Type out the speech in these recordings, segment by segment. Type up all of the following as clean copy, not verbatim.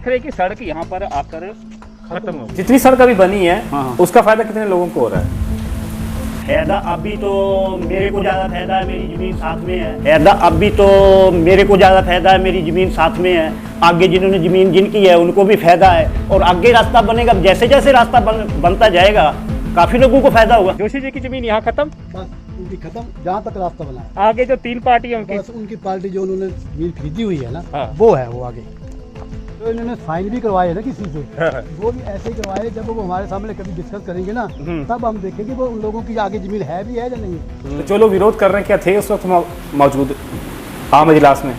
रहे हैं कि सड़क यहाँ पर आकर खत्म हो गई। जितनी सड़क अभी बनी है हाँ। उसका फायदा कितने लोगों को हो रहा है? फायदा अभी तो मेरे को ज़्यादा फायदा है, मेरी ज़मीन साथ में है। फायदा अभी तो मेरे को ज़्यादा फायदा है, मेरी ज़मीन साथ में है। आगे जिन्होंने ज़मीन जिनकी है उनको भी फायदा है, और आगे रास्ता बनेगा, जैसे जैसे रास्ता बनता जाएगा काफ़ी लोगों को फायदा होगा। जोशी जी की जमीन यहाँ खत्म, बस उनकी खत्म, जहाँ तक रास्ता बना है। आगे जो 3 पार्टी है बस उनकी पार्टी जो उन्होंने जमीन खरीदी हुई है ना, हाँ। वो है वो आगे। तो इन्होंने साइन भी करवाए ना किसी से, वो भी ऐसे ही करवाए। जब वो हमारे सामने कभी डिस्कस करेंगे ना, तब हम देखेंगे वो उन लोगों की आगे जमीन है भी है या नहीं। तो जो लोग विरोध कर रहे हैं क्या थे उस वक्त मौजूद आम इजलास में?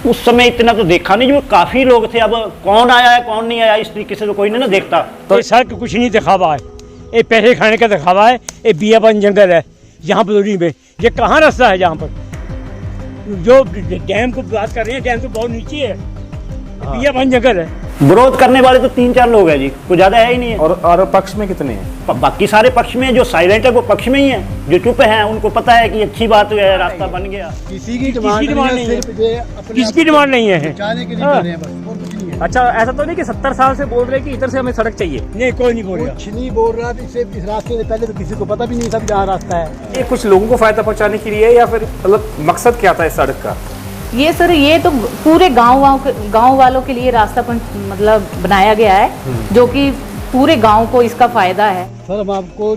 उस समय इतना तो देखा नहीं, जो काफ़ी लोग थे। अब कौन आया है कौन नहीं आया इस तरीके से तो कोई नहीं ना देखता। तो सड़क कुछ नहीं दिखावा है, ये पैसे खाने का दिखावा है। ये बियाबान जंगल है यहाँ बदौली में, ये कहाँ रास्ता है जहाँ पर जो डैम को बात कर रहे हैं, डैम तो बहुत नीचे है, बियाबान जंगल है। विरोध करने वाले तो 3-4 लोग हैं जी, कोई ज़्यादा है ही नहीं है। और पक्ष में कितने हैं? बाकी सारे पक्ष में, जो साइलेंट है वो पक्ष में ही है। जो चुप हैं उनको पता है कि अच्छी बात है, रास्ता बन गया। किसी की डिमांड नहीं है, सिर्फ ये अपने किसकी डिमांड नहीं है, जाने के लिए कर रहे हैं बस, और कुछ नहीं है। अच्छा, ऐसा तो नहीं कि 70 साल से बोल रहे हैं कि इधर से हमें सड़क चाहिए? नहीं कोई नहीं बोल रहा। कुछ नहीं बोल रहा। इस रास्ते से पहले तो किसी को पता भी नहीं था जहाँ रास्ता है। ये कुछ लोगों को फायदा पहुंचाने के लिए या फिर मतलब मकसद क्या था इस सड़क का? ये सर, ये तो पूरे गांव वालों के लिए रास्ता मतलब बनाया गया है, जो कि पूरे गांव को इसका फायदा है। सर, हम आपको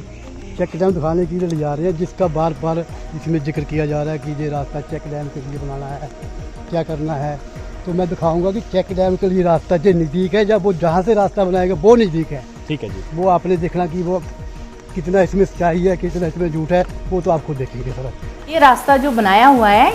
चेक डैम दिखाने के लिए ले जा रहे हैं, जिसका बार बार इसमें जिक्र किया जा रहा है कि ये रास्ता चेक डैम के लिए बनाना है, क्या करना है। तो मैं दिखाऊंगा कि चेक डैम के लिए रास्ता जो नज़दीक है, जब वो जहाँ से रास्ता बनाएगा वो नज़दीक है। ठीक है जी। वो आपने देखना कि वो कितना इसमें सच्चाई है, कितना इसमें झूठ है, वो तो आप खुद देखेंगे सर। ये रास्ता जो बनाया हुआ है,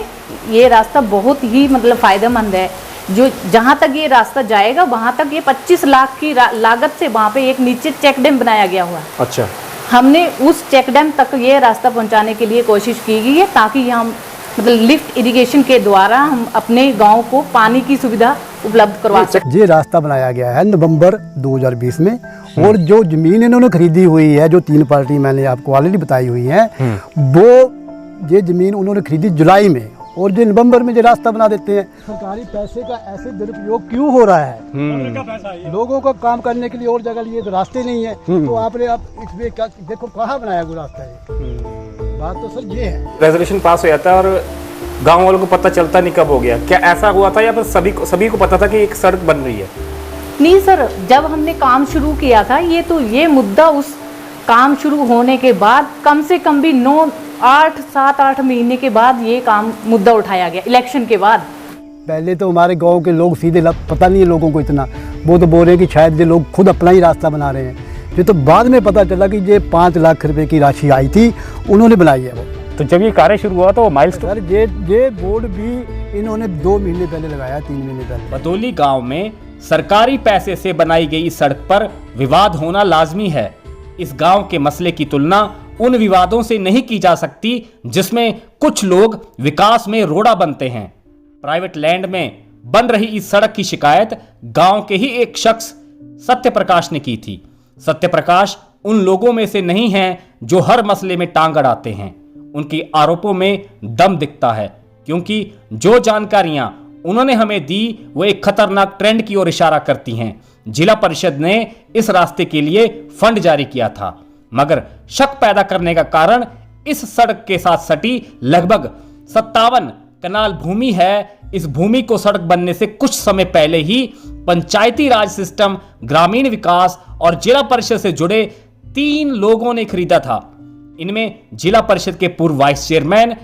ये रास्ता बहुत ही मतलब फ़ायदेमंद है। जो जहाँ तक ये रास्ता जाएगा वहाँ तक ये 25 लाख की लागत से वहाँ पे एक नीचे चेक डैम बनाया गया हुआ है। अच्छा। हमने उस चेक डैम तक ये रास्ता पहुँचाने के लिए कोशिश की गई है, ताकि यहाँ मतलब लिफ्ट इरिगेशन के द्वारा हम अपने गाँव को पानी की सुविधा उपलब्ध करवा सकें। ये रास्ता बनाया गया है नवंबर 2020 में, और जो जमीन इन्होंने खरीदी हुई है, जो 3 पार्टी मैंने आपको ऑलरेडी बताई हुई है, वो ये जमीन उन्होंने खरीदी जुलाई में, और जो नवंबर में जो रास्ता बना देते हैं। सरकारी पैसे का ऐसे दुरुपयोग क्यों हो रहा है? लोगों को काम करने के लिए और जगह लिए तो रास्ते नहीं है, तो आपने अब इसमें देखो कहाँ बनाया वो रास्ता है। बात तो सर ये है, रेजोल्यूशन पास हो जाता है और गांव वालों को पता चलता नहीं कब हो गया। क्या ऐसा हुआ था या फिर सभी को पता था कि एक सड़क बन रही है? नहीं सर, जब हमने काम शुरू किया था, ये मुद्दा उस काम शुरू होने के बाद कम से कम भी 7-8 महीने के बाद ये काम मुद्दा उठाया गया, इलेक्शन के बाद। पहले तो हमारे गांव के लोग सीधे पता नहीं है लोगों को इतना, वो तो बोल रहे हैं कि शायद ये लोग खुद अपना ही रास्ता बना रहे हैं। ये तो बाद में पता चला कि ये 5 लाख रुपए की राशि आई थी, उन्होंने बनाई है वो। तो जब ये कार्य शुरू हुआ तो माइलस्टोन, सर ये बोर्ड भी इन्होंने 2 महीने पहले लगाया, 3 महीने पहले। बदौली गांव में सरकारी पैसे से बनाई गई इस सड़क पर विवाद होना लाजमी है। इस गांव के मसले की तुलना उन विवादों से नहीं की जा सकती जिसमें कुछ लोग विकास में रोड़ा बनते हैं। प्राइवेट लैंड में बन रही इस सड़क की शिकायत गांव के ही एक शख्स सत्य प्रकाश ने की थी। सत्य प्रकाश उन लोगों में से नहीं हैं जो हर मसले में टांग अड़ाते हैं। उनके आरोपों में दम दिखता है, क्योंकि जो जानकारियां उन्होंने हमें दी वो एक खतरनाक ट्रेंड की ओर इशारा करती हैं। जिला परिषद ने इस रास्ते के लिए फंड जारी किया था, मगर शक पैदा करने का कारण इस सड़क के साथ सटी लगभग 57 कनाल भूमि है। इस भूमि को सड़क बनने से कुछ समय पहले ही पंचायती राज सिस्टम, ग्रामीण विकास और जिला परिषद से जुड़े 3 लोगों ने खरीदा था। इनमें जिला परिषद के पूर्व वाइस चेयरमैन,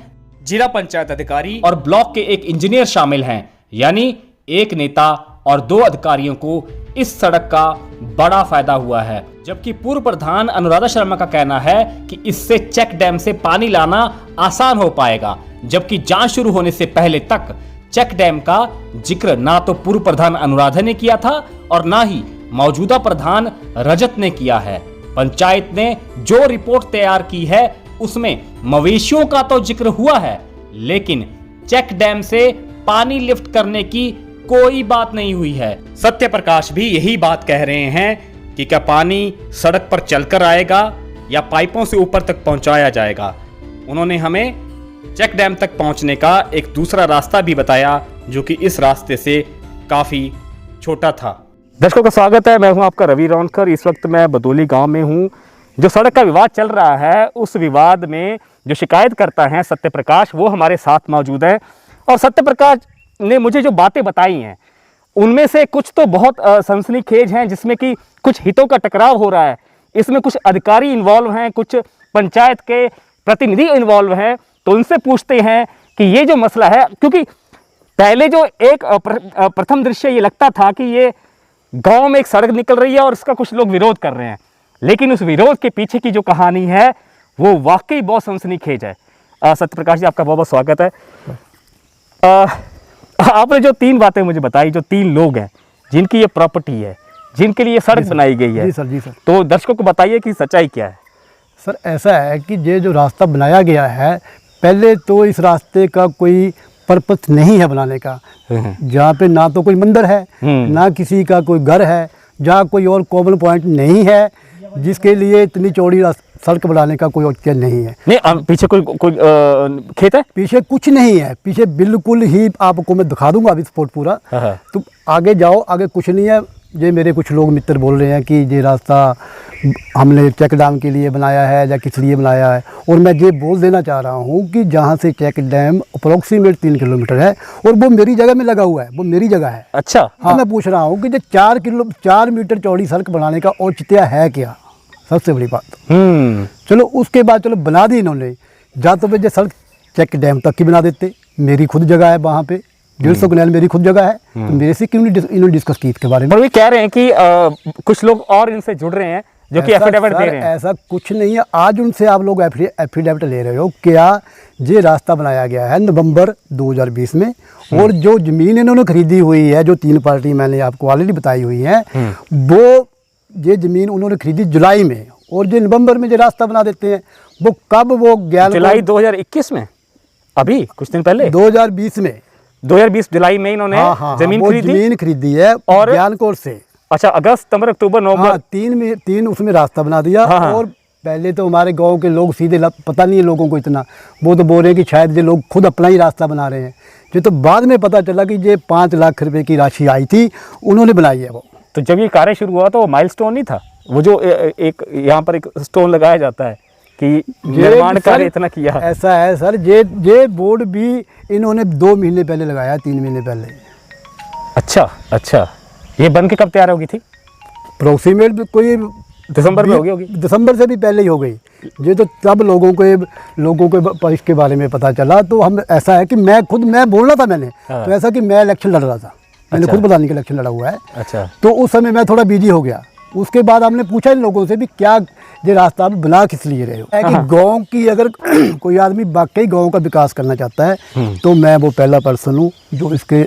जिला पंचायत अधिकारी और ब्लॉक के एक इंजीनियर शामिल हैं। यानी एक नेता और 2 अधिकारियों को इस सड़क का बड़ा फायदा हुआ है। जबकि पूर्व प्रधान अनुराधा शर्मा का कहना है कि इससे चेक डैम से पानी लाना आसान हो पाएगा, जबकि जांच शुरू होने से पहले तक चेक डैम का जिक्र ना तो पूर्व प्रधान अनुराधा ने किया था और ना ही मौजूदा प्रधान रजत ने किया है। पंचायत ने जो रिपोर्ट तैयार की है उसमें मवेशियों का तो जिक्र हुआ है, लेकिन चेक डैम से पानी लिफ्ट करने की कोई बात नहीं हुई है। सत्य प्रकाश भी यही बात कह रहे हैं कि क्या पानी सड़क पर चलकर आएगा या पाइपों से ऊपर तक पहुंचाया जाएगा। उन्होंने हमें चेक डैम तक पहुंचने का एक दूसरा रास्ता भी बताया, जो कि इस रास्ते से काफी छोटा था। दर्शकों का स्वागत है। मैं हूं आपका रवि रौनकर। इस वक्त मैं बदौली गांव में हूं। जो सड़क का विवाद चल रहा है, उस विवाद में जो शिकायत करता है सत्य प्रकाश, वो हमारे साथ मौजूद है। और सत्य प्रकाश ने मुझे जो बातें बताई हैं, उनमें से कुछ तो बहुत सनसनीखेज हैं, जिसमें कि कुछ हितों का टकराव हो रहा है। इसमें कुछ अधिकारी इन्वॉल्व हैं, कुछ पंचायत के प्रतिनिधि इन्वॉल्व हैं। तो उनसे पूछते हैं कि ये जो मसला है, क्योंकि पहले जो एक प्रथम दृश्य ये लगता था कि ये गांव में एक सड़क निकल रही है और इसका कुछ लोग विरोध कर रहे हैं, लेकिन उस विरोध के पीछे की जो कहानी है वो वाकई बहुत सनसनीखेज है। सत्यप्रकाश जी, आपका बहुत बहुत स्वागत है। आपने जो 3 बातें मुझे बताई, जो 3 लोग हैं जिनकी ये प्रॉपर्टी है, जिनके लिए सड़क बनाई गई है, जी सर। तो दर्शकों को बताइए कि सच्चाई क्या है। सर ऐसा है कि ये जो रास्ता बनाया गया है, पहले तो इस रास्ते का कोई पर्पस नहीं है बनाने का। जहाँ पे ना तो कोई मंदिर है, ना किसी का कोई घर है, जहाँ कोई और कॉमन पॉइंट नहीं है, जिसके लिए इतनी चौड़ी सड़क बनाने का कोई औचित्य नहीं है। नहीं, पीछे कोई खेत है? पीछे कुछ नहीं है, पीछे बिल्कुल ही आपको मैं दिखा दूंगा अभी स्पॉट पूरा। तो आगे जाओ, आगे कुछ नहीं है। ये मेरे कुछ लोग मित्र बोल रहे हैं कि ये रास्ता हमने चेक डैम के लिए बनाया है या किस लिए बनाया है। और मैं ये बोल देना चाह रहा हूँ कि जहाँ से चेक डैम अप्रोक्सीमेट 3 किलोमीटर है और वो मेरी जगह में लगा हुआ है, वो मेरी जगह है। अच्छा। हाँ, मैं पूछ रहा हूँ कि जो 4 मीटर चौड़ी सड़क बनाने का औचित्य है क्या, सबसे बड़ी बात। चलो उसके बाद चलो बना दी इन्होंने, जा तो ये सड़क चेक डैम तक की बना देते। मेरी खुद जगह है वहाँ पे, 150 कनाल मेरी खुद जगह है, तो मेरे से क्यों नहीं इन्होंने डिस्कस की इसके बारे में। पर वे कह रहे हैं कि कुछ लोग और इनसे जुड़ रहे हैं जो कि एफिडेविट दे रहे हैं। ऐसा कुछ नहीं है। आज उनसे आप लोग एफिडेविट ले रहे हो क्या? ये रास्ता बनाया गया है नवंबर 2020 में, और जो ज़मीन इन्होंने खरीदी हुई है, जो 3 पार्टी मैंने आपको ऑलरेडी बताई हुई है, वो ये ज़मीन उन्होंने खरीदी जुलाई में, और जो नवंबर में जो रास्ता बना देते हैं, वो कब, वो जुलाई 2021 में, अभी कुछ दिन पहले 2020 में, 2020 जुलाई में इन्होंने जमीन खरीदी है और ज्ञानकोट से। अच्छा, अगस्त, सितंबर, अक्टूबर, नवंबर, 3 उसमें रास्ता बना दिया। और पहले तो हमारे गांव के लोग सीधे पता नहीं है लोगों को इतना, वो तो बोल रहे हैं कि शायद ये लोग खुद अपना ही रास्ता बना रहे हैं। ये तो बाद में पता चला कि ये 5 लाख रुपए की राशि आई थी, उन्होंने बनाई है वो। तो जब ये कार्य शुरू हुआ तो वो माइलस्टोन नहीं था, वो जो एक यहाँ पर एक स्टोन लगाया जाता है कि निर्माण कार्य इतना किया। ऐसा है सर, ये बोर्ड भी इन्होंने 2 महीने पहले लगाया, 3 महीने पहले। अच्छा, ये बन के कब तैयार होगी थी? अप्रोक्सीमेट कोई दिसंबर में होगी। दिसंबर से भी पहले ही हो गई। ये तो तब लोगों को इसके बारे में पता चला। तो हम, ऐसा है कि मैं बोलना था मैंने, तो ऐसा कि मैं इलेक्शन लड़ रहा था, मैंने खुद बताने के इलेक्शन लड़ा हुआ है। अच्छा। तो उस समय मैं थोड़ा बिजी हो गया। उसके बाद हमने पूछा इन लोगों से भी क्या ये रास्ता आप बना किस लिए रहे हो। है कि गांव की अगर कोई आदमी वाकई गांव का विकास करना चाहता है, तो मैं वो पहला पर्सन हूँ जो इसके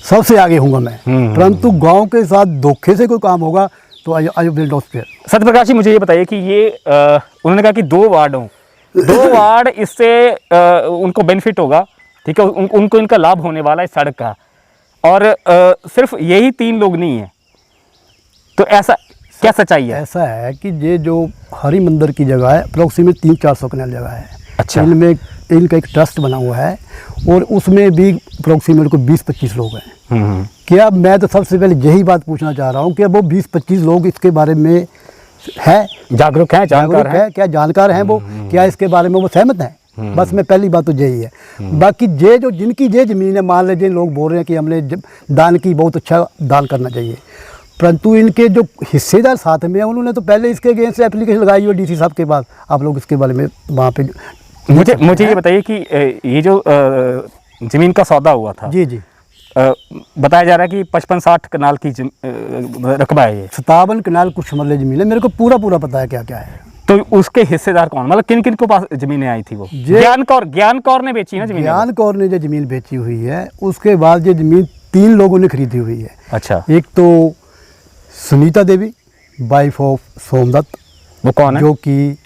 सबसे आगे हूँगा मैं। परंतु गांव के साथ धोखे से कोई काम होगा तो I will not spare. Satyaprakash ji, मुझे ये बताइए कि ये उन्होंने कहा कि 2 वार्ड हों, 2 वार्ड, इससे उनको बेनिफिट होगा, ठीक है, उनको इनका लाभ होने वाला है सड़क का, और सिर्फ यही 3 लोग नहीं है। तो ऐसा क्या सच्चाई है? ऐसा है कि ये जो हरि मंदिर की जगह है, अप्रोक्सीमेट 300-400 कनाल जगह है। अच्छा। इनमें इनका एक ट्रस्ट बना हुआ है, और उसमें भी अप्रोक्सीमेट को 20-25 लोग हैं। क्या मैं तो सबसे पहले यही बात पूछना चाह रहा हूँ कि वो 20-25 लोग इसके बारे में है जागरूक हैं, जानकार हैं, क्या जानकार हैं वो, क्या इसके बारे में वो सहमत हैं? बस मैं पहली बात तो यही है। बाकी ये जो जिनकी ये ज़मीन है, मान लीजिए लोग बोल रहे हैं कि हमने दान की, बहुत अच्छा दान करना चाहिए, परंतु इनके जो हिस्सेदार साथ में है, उन्होंने तो पहले इसके अगेंस्ट एप्लीकेशन लगाई हुई डीसी साहब के पास। आप लोग इसके बारे में वहाँ पे मुझे ये बताइए कि ये जो ज़मीन का सौदा हुआ था, जी बताया जा रहा है कि 55-60 कनाल की रकबा है ये। 57 कनाल कुछ मरले ज़मीन है, मेरे को पूरा पता है क्या क्या है। तो उसके हिस्सेदार कौन, मतलब किन किन को पास ज़मीनें आई थी? वो ज्ञान कौर ने बेची ना ज़मीन? ज्ञान कौर ने जो ज़मीन बेची हुई है, उसके बाद ये ज़मीन 3 लोगों ने खरीदी हुई है। अच्छा। एक तो सुनीता देवी, वाइफ ऑफ सोमदत्त, वो कौन है? जो कि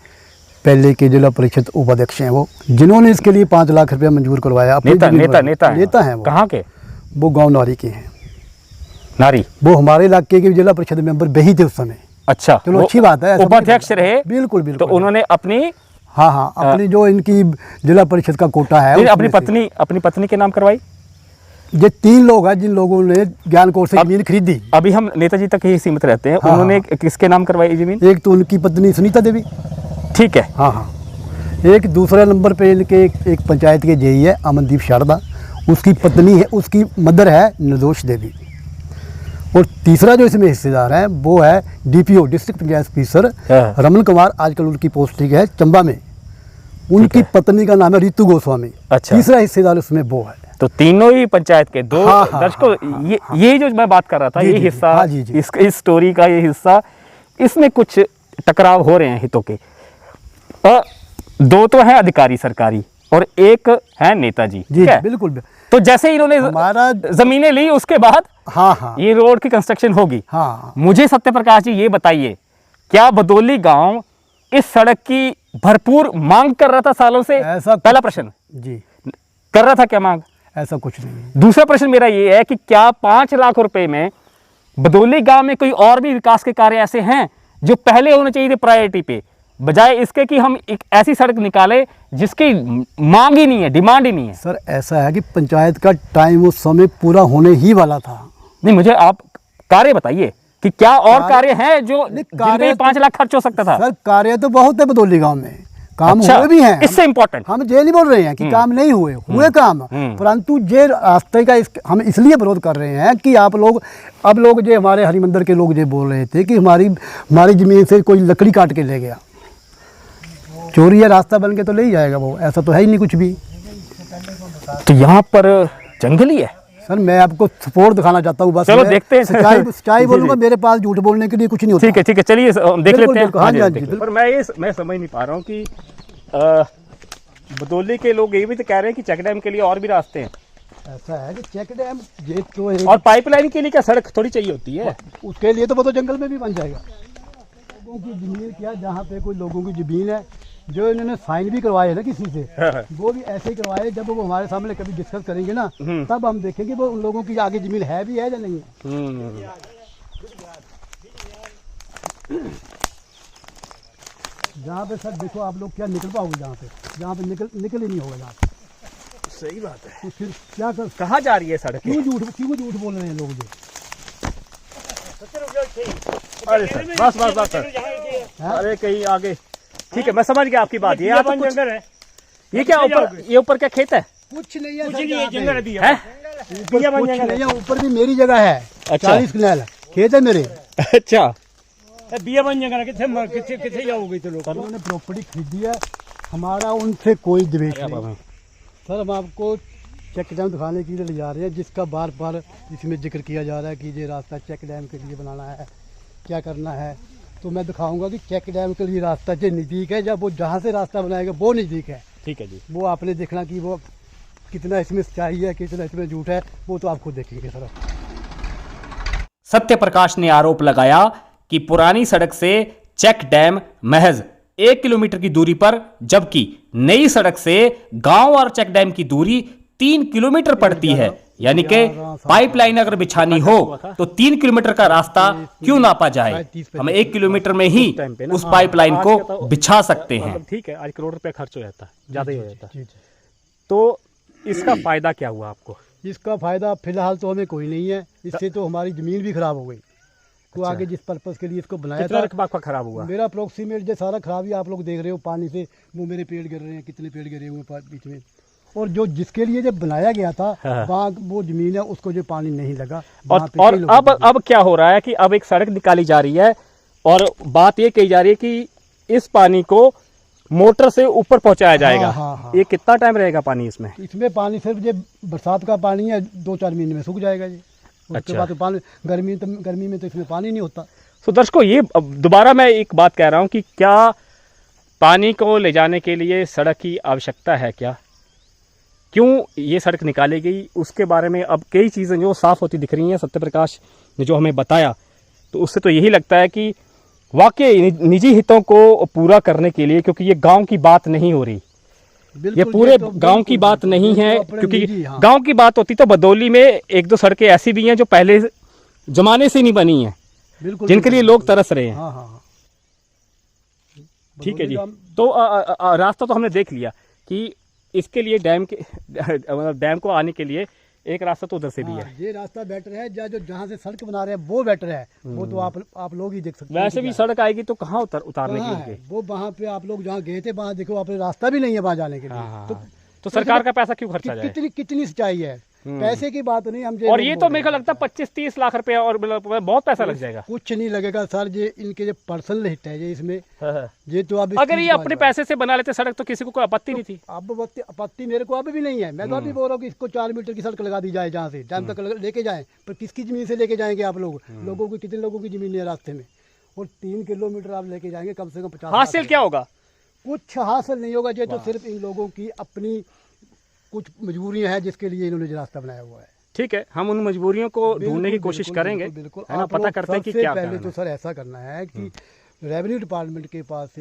पहले के जिला परिषद उपाध्यक्ष हैं, वो जिन्होंने इसके लिए 5 लाख रुपया मंजूर करवाया। नेता हैं वो। कहाँ के? वो गांव नारी के हैं। नारी? वो हमारे इलाके के जिला परिषद मेंबर वही थे उस समय। अच्छा, चलो अच्छी बात है, उपाध्यक्ष रहे। बिल्कुल। तो उन्होंने अपनी अपनी जो इनकी जिला परिषद का कोटा है, अपनी पत्नी के नाम करवाई। ये 3 लोग हैं जिन लोगों ने ज्ञान कोर से जमीन खरीदी। अभी हम नेताजी तक ही सीमित रहते हैं। हाँ, उन्होंने किसके नाम करवाई जमीन? एक तो उनकी पत्नी सुनीता देवी। ठीक है। हाँ हाँ। एक दूसरे नंबर पे इनके एक पंचायत के जेई है अमनदीप शारदा, उसकी पत्नी है, उसकी मदर है निर्दोष देवी। और तीसरा जो इसमें हिस्सेदार है वो है DPO district panchayat officer Raman Kumar, आजकल उनकी पोस्टिंग है चंबा में। उनकी पत्नी का नाम है रितु गोस्वामी। अच्छा। तीसरा हिस्सेदार उसमें वो है। तो तीनों ही पंचायत के 2 हाँ, हाँ, दर्शकों, ये जो मैं बात कर रहा था, जी, ये जी, हिस्सा, हाँ, जी, जी। इस स्टोरी का ये हिस्सा, इसमें कुछ टकराव हो रहे हैं हितों के। 2 तो है अधिकारी सरकारी और एक है नेताजी। जी ठीक है? बिल्कुल। तो जैसे इन्होंने हमारा जमीनें ली, उसके बाद हाँ हाँ ये रोड की कंस्ट्रक्शन होगी। हाँ। मुझे सत्यप्रकाश जी ये बताइए, क्या बदौली गांव इस सड़क की भरपूर मांग कर रहा था सालों से? ऐसा पहला प्रश्न। जी, कर रहा था क्या मांग? ऐसा कुछ नहीं है। दूसरा प्रश्न मेरा ये है कि क्या 5 लाख रुपए में बदौली गांव में कोई और भी विकास के कार्य ऐसे हैं जो पहले होने चाहिए थे प्रायोरिटी पे, बजाय इसके कि हम एक ऐसी सड़क निकाले जिसकी मांग ही नहीं है, डिमांड ही नहीं है? सर ऐसा है कि पंचायत का टाइम उस समय पूरा होने ही वाला था। नहीं, मुझे आप कार्य बताइए कि क्या और कार्य हैं जो जिनपे 5 लाख खर्च हो सकता था? सर कार्य तो बहुत है बदौली गांव में, काम अच्छा, हुए भी हैं। इससे इम्पोर्टेंट हम ये नहीं बोल रहे हैं कि काम नहीं हुए, हुए काम। परंतु ये रास्ते का हम इसलिए विरोध कर रहे हैं कि आप लोग, अब लोग जो हमारे हरिमंदिर के लोग ये बोल रहे थे कि हमारी जमीन से कोई लकड़ी काट के ले गया, चोरी है, रास्ता बन के तो ले ही जाएगा वो, ऐसा तो है ही नहीं कुछ भी। तो यहाँ पर जंगल ही है। सर मैं आपको सपोर्ट दिखाना चाहता हूँ बस। चलो मैं देखते हैं। सच्चाई बोलूंगा, मेरे पास झूठ बोलने के लिए कुछ नहीं होता। ठीक है, ठीक है, चलिए देख बिल्कुल, लेते हैं। बिल्कुल, हाँ जी, हाँ जी, पर मैं समझ नहीं पा रहा हूँ कि बदौली के लोग ये भी तो कह रहे हैं कि चेक डैम के लिए और भी रास्ते हैं। ऐसा है कि चेक डैम ये तो है, और पाइपलाइन के लिए क्या सड़क थोड़ी चाहिए होती है? उसके लिए तो वो तो जंगल में भी बन जाएगा। लोगों की जमीन क्या, जहाँ पे कोई लोगों की जमीन है, जो इन्होंने साइन भी करवाए है ना किसी से, वो भी ऐसे ही करवाए। जब वो हमारे सामने कभी डिस्कस करेंगे ना, तब हम देखेंगे वो उन लोगों की आगे जमीन है भी है या नहीं है। जहाँ पे सर देखो आप लोग क्या निकल पाओगे, जहाँ पे निकल ही नहीं होगा जहाँ पे। सही बात है। तो फिर क्या कर, कहाँ जा रही है सड़क? क्यों झूठ बोल रहे हैं लोग जो? अरे सर, बस सर, अरे कहीं आगे। ठीक है, मैं समझ गया आपकी बात। ये तो जंगल है, ये क्या ऊपर क्या खेत है? कुछ नहीं है, जंगल है बिया। हैं? ऊपर कुछ नहीं है, ऊपर भी मेरी जगह है। अच्छा। 40 कनाल खेत है मेरे। अच्छा, बिया बन जंगल किथे जाओगे तो लोग? उन्होंने प्रॉपर्टी खरीदी है, हमारा उनसे कोई द्वेष नहीं। सर हम आपको चेक डैम दिखाने के लिए ले जा रहे हैं, जिसका बार बार इसमें जिक्र किया जा रहा है कि ये रास्ता चेक डैम के लिए बनाना है, क्या करना है। तो मैं दिखाऊंगा कि चेक डैम के लिए रास्ता जो नज़दीक है, जब वो जहाँ से रास्ता बनाएगा वो नज़दीक है। ठीक है जी। वो आपने देखना कि वो कितना इसमें सच्चाई है, कितना इसमें झूठ है, वो तो आप खुद देखेंगे सर। सत्यप्रकाश ने आरोप लगाया कि पुरानी सड़क से चेक डैम महज 1 किलोमीटर की दूरी पर, जबकि नई सड़क से गांव और चेक डैम की दूरी 3 किलोमीटर पड़ती है। यानी कि पाइपलाइन अगर बिछानी हो तो 3 किलोमीटर का रास्ता क्यों नापा जाए? हम 1 किलोमीटर में ही उस पाइपलाइन को बिछा सकते हैं। ठीक है, आज करोड़ रुपए खर्च हो जाता, ज्यादा ही हो जाता। तो इसका फायदा क्या हुआ आपको? इसका फायदा फिलहाल तो हमें कोई नहीं है। इससे तो हमारी जमीन भी खराब हो गई। तो आगे जिस पर्पज के लिए इसको बनाया कितना था, रकबा आपका खराब हुआ? मेरा अप्रोक्सीमेट जो सारा खराब ही आप लोग देख रहे हो, पानी से वो मेरे पेड़ गिर रहे हैं, कितने पेड़ गिरे हुए बीच में। और जो जिसके लिए जब बनाया गया था, वहाँ वो जमीन है, उसको जो पानी नहीं लगा। और अब क्या हो रहा है कि अब एक सड़क निकाली जा रही है और बात ये कही जा रही है कि इस पानी को मोटर से ऊपर पहुंचाया जाएगा। हाँ। ये कितना टाइम रहेगा पानी इसमें? इसमें पानी सिर्फ जो बरसात का पानी है 2-4 महीने में सूख जाएगा जी। उसके बाद तो पानी गर्मी में तो इसमें पानी नहीं होता। तो दर्शकों, ये दोबारा मैं एक बात कह रहा हूँ कि क्या पानी को ले जाने के लिए सड़क की आवश्यकता है क्या? क्यों ये सड़क निकाली गई, उसके बारे में अब कई चीज़ें जो साफ होती दिख रही हैं। सत्यप्रकाश ने जो हमें बताया, तो उससे तो यही लगता है कि वाकई निजी हितों को पूरा करने के लिए, क्योंकि ये गांव की बात नहीं हो रही, ये पूरे गांव की बात नहीं है। क्योंकि गांव की बात होती तो बदौली में 1-2 सड़कें ऐसी भी हैं जो पहले जमाने से नहीं बनी हैं, जिनके लिए लोग तरस रहे हैं। ठीक है जी। तो रास्ता तो हमने देख लिया कि इसके लिए डैम को आने के लिए एक रास्ता तो उधर से भी है। हाँ, ये रास्ता बेटर है, जहाँ से सड़क बना रहे हैं वो बेटर है, वो तो आप लोग ही देख सकते हैं। वैसे भी सड़क आएगी तो कहाँ उतारने कहाँ के है? लिए? वो वहाँ पे आप लोग जहाँ गए थे वहाँ देखो, आप रास्ता भी नहीं है वहाँ जाने के लिए। तो सरकार का पैसा क्यों खर्चा जाए? कितनी सच्चाई है, पैसे की बात नहीं। हम और ये तो मेरे को लगता है 25-30 लाख रुपया और बहुत पैसा लग जाएगा। कुछ नहीं लगेगा सर, ये इनके जो पर्सनल हिट है ये इसमें, ये तो अब अगर ये अपने पैसे से बना लेते सड़क तो किसी को कोई आपत्ति नहीं थी। अब आपत्ति मेरे को अभी भी नहीं है। मैं तो अभी बोल रहा हूँ कि इसको 4 मीटर की सड़क लगा दी जाए, जहाँ से डैम तक लेके जाए। पर किसकी जमीन से लेके जाएंगे आप लोग? लोगों की, कितने लोगों की जमीन है रास्ते में? और 3 किलोमीटर आप लेके जाएंगे, कम से कम 50 हासिल क्या होगा? कुछ हासिल नहीं होगा। ये तो सिर्फ इन लोगों की अपनी कुछ मजबूरियां हैं जिसके लिए इन्होंने रास्ता बनाया हुआ है। ठीक है, हम उन मजबूरियों को ढूंढने की कोशिश करेंगे, बिल्कुल है ना, पता करते हैं कि क्या पहले तो सर ऐसा करना है कि रेवेन्यू डिपार्टमेंट के पास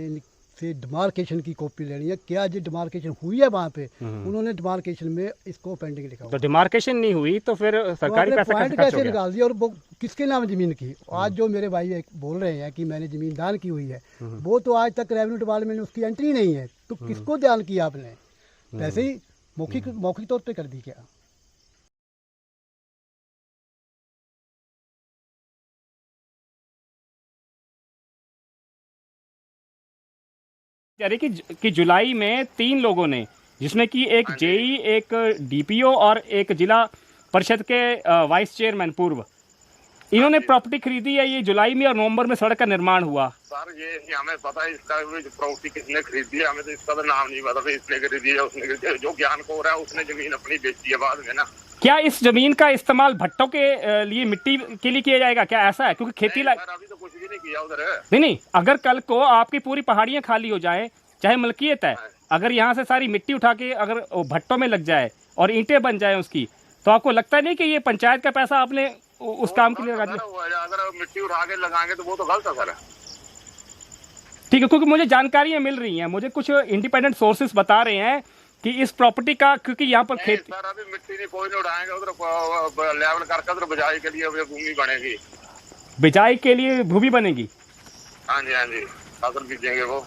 से डिमार्केशन की कॉपी लेनी है। क्या जो डिमार्केशन हुई है वहाँ पे, उन्होंने डिमार्केशन में इसको पेंडिंग लिखा हुआ। तो डिमार्केशन नहीं हुई तो फिर सरकारी पैसा कैसे निकाल दिया? और वो किसके नाम जमीन की? आज जो मेरे भाई बोल रहे हैं कि मैंने जमीन दान की हुई है, वो तो आज तक रेवेन्यू डिपार्टमेंट में उसकी एंट्री नहीं है। तो किसको दान किया आपने? वैसे ही मौखिक तौर पे कर दी क्या? यानी कि जुलाई में 3 लोगों ने, जिसमें कि एक जेई, एक डीपीओ और एक जिला परिषद के वाइस चेयरमैन पूर्व, इन्होंने प्रॉपर्टी खरीदी है। ये जुलाई में और नवंबर में सड़क का निर्माण हुआ। सर ये हमें पता है इसका प्रॉपर्टी किसने खरीदी है, हमें तो इसका तो नाम नहीं पता। इसने खरीदी है, उसने खरीदी है। जो ज्ञान को हो रहा है उसने जमीन अपनी बेची है बाद में ना। क्या इस जमीन का इस्तेमाल भट्टों के लिए, मिट्टी के लिए किया जाएगा क्या? ऐसा है? क्योंकि खेती अभी तो कुछ भी नहीं किया उधर। नहीं, अगर कल को आपकी पूरी पहाड़ियां खाली हो जाए, चाहे मलकियत है, अगर यहाँ से सारी मिट्टी उठा के अगर भट्टों में लग जाए और ईंटें बन जाए उसकी, तो आपको लगता नहीं कि ये पंचायत का पैसा आपने उस काम के लिए लगा दिया? अगर मिट्टी उठा के लगाएंगे तो वो तो गलत है सर। ठीक है, क्योंकि मुझे जानकारियां मिल रही हैं, मुझे कुछ इंडिपेंडेंट सोर्सेस बता रहे हैं कि इस प्रॉपर्टी का, क्योंकि यहाँ पर खेत सर अभी मिट्टी नहीं, कोई नहीं उठाएंगे उधर लेवल करके उधर बिजाई के लिए भूमि बनेगी। बिजाई के लिए भूमि बनेगी? हाँ जी, हाँ जी, फसल बीजेंगे वो।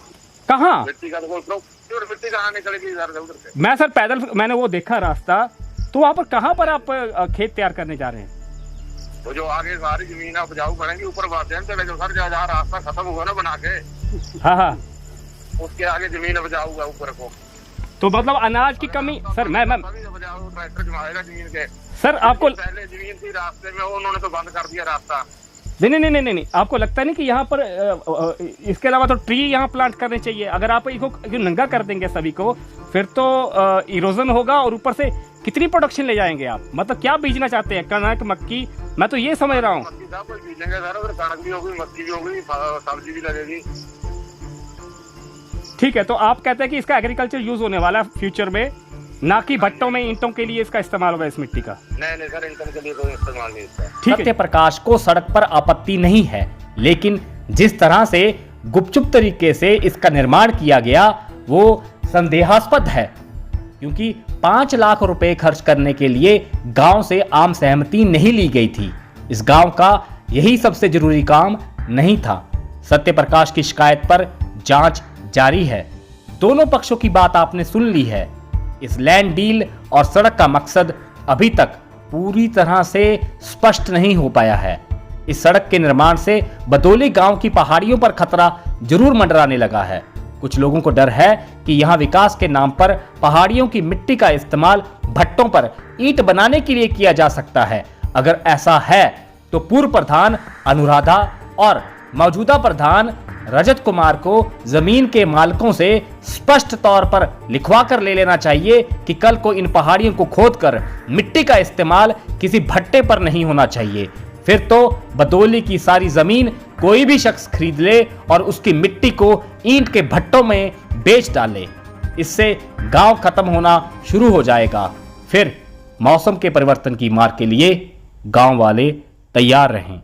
कहाँ? मिट्टी का तो कोई मिट्टी कहाँ निकलेगी इधर उधर से? मैं सर पैदल, मैंने वो देखा रास्ता, तो वहाँ पर कहाँ पर आप खेत तैयार करने जा रहे हैं? वो जो आगे सारी जमीन उपजाऊ बनेगी, ऊपर बात है जो सर जहाँ रास्ता खत्म हुआ ना बना के, हाँ, उसके आगे जमीन उपजाऊ है ऊपर को। तो मतलब अनाज की कमी? सर मैं ट्रैक्टर जमाएगा जमीन के। सर आपको पहले जमीन थी रास्ते में, उन्होंने तो बंद कर दिया रास्ता। नहीं, आपको लगता नहीं कि यहाँ पर इसके अलावा तो ट्री यहाँ प्लांट करने चाहिए? अगर आप इसको नंगा कर देंगे सभी को, फिर तो इरोजन होगा, और ऊपर से कितनी प्रोडक्शन ले जाएंगे आप? मतलब क्या बीजना चाहते हैं? कनक, मक्की? मैं तो ये समझ रहा हूँ। कनक भी होगी, मक्की भी होगी, सब्जी भी लगेगी। ठीक है, तो आप कहते हैं कि इसका एग्रीकल्चर यूज होने वाला है फ्यूचर में, ना कि भट्टों में ईंटों के लिए इसका इस्तेमाल होगा इस मिट्टी का? नहीं सर, ईंटों के लिए कोई इस्तेमाल नहीं इसका। सत्य प्रकाश को सड़क पर आपत्ति नहीं है, लेकिन जिस तरह से गुपचुप तरीके से इसका निर्माण किया गया वो संदेहास्पद है, क्योंकि 5 लाख रुपए खर्च करने के लिए गांव से आम सहमति नहीं ली गई थी। इस गांव का यही सबसे जरूरी काम नहीं था। सत्य प्रकाश की शिकायत पर जांच जारी है। दोनों पक्षों की बात आपने सुन ली है। इस लैंड डील और सड़क का मकसद अभी तक पूरी तरह से स्पष्ट नहीं हो पाया है। इस सड़क के निर्माण से बदौली गांव की पहाड़ियों पर खतरा जरूर मंडराने लगा है। कुछ लोगों को डर है कि यहां विकास के नाम पर पहाड़ियों की मिट्टी का इस्तेमाल भट्टों पर ईंट बनाने के लिए किया जा सकता है। अगर ऐसा है तो पूर्व प्रधान अनुराधा और मौजूदा प्रधान रजत कुमार को जमीन के मालिकों से स्पष्ट तौर पर लिखवा कर ले लेना चाहिए कि कल को इन पहाड़ियों को खोदकर मिट्टी का इस्तेमाल किसी भट्टे पर नहीं होना चाहिए। फिर तो बदौली की सारी जमीन कोई भी शख्स खरीद ले और उसकी मिट्टी को ईंट के भट्टों में बेच डाले। इससे गांव खत्म होना शुरू हो जाएगा। फिर मौसम के परिवर्तन की मार के लिए गांव वाले तैयार रहें।